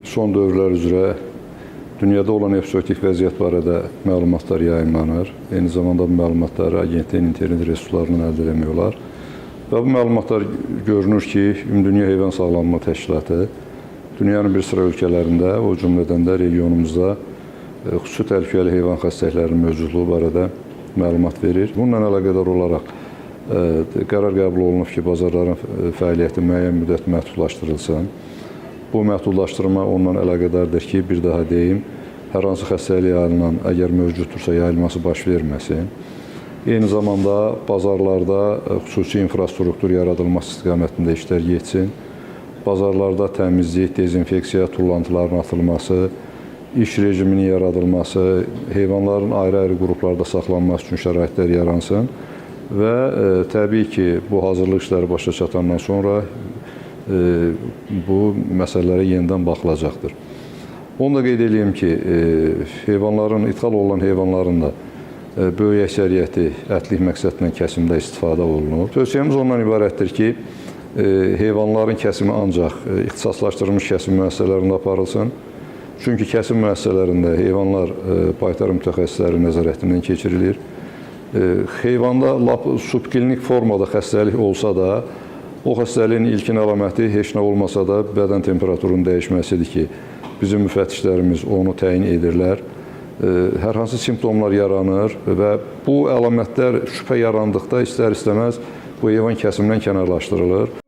son dövrlər üzrə dünyada olan epizootik vəziyyət barədə məlumatlar yayımlanır. Eyni zamanda bu məlumatları agentliyin internet resurslarından əldə etmək olar. Və bu məlumatlar görünür ki, Ümumdünya Heyvan Sağlamlığı Təşkilatı dünyanın bir sıra ölkələrində, o cümlədən də regionumuzda xüsusi təhlükəli heyvan xəstəliklərinin mövcudluğu barədə məlumat verir. Bununla əlaqədar olaraq qərar qəbul olunub ki, bazarların fəaliyyəti müəyyən müddət məhdudlaşdırılsın. Bu məhdudlaşdırma ondan əlaqədardır ki, bir daha deyim, hər hansı xəstəlik yayılan, əgər mövcuddursa yayılması baş verməsin. Eyni zamanda bazarlarda xüsusi infrastruktur yaradılması istiqamətində işlər getsin. Bazarlarda təmizlik, dezinfeksiya, tullantıların atılması, iş rejiminin yaradılması, heyvanların ayrı-ayrı qruplarda saxlanması üçün şəraitlər yaransın və təbii ki, bu hazırlıq işləri başa çatandan sonra bu məsələlərə yenidən baxılacaqdır. Onu da qeyd edeyim ki, ithal olunan heyvanların da böyük əksəriyyəti ətlik məqsədlə kəsimdə istifadə olunur. Tövsiyəmiz ondan ibarətdir ki, heyvanların kəsimi ancaq ixtisaslaşdırılmış kəsim müəssisələrində aparılsın. Çünki kəsim müəssisələrində heyvanlar baytar mütəxəssisləri nəzarətindən keçirilir. Heyvanda subklinik formada xəstəlik olsa da, o xəstəliyin ilkin əlaməti heç nə olmasa da bədən temperaturunun dəyişməsidir ki, bizim müfəttişlərimiz onu təyin edirlər. Hər hansı simptomlar yaranır və bu əlamətlər şübhə yarandıqda istər-istəməz bu heyvan kəsimindən kənarlaşdırılır.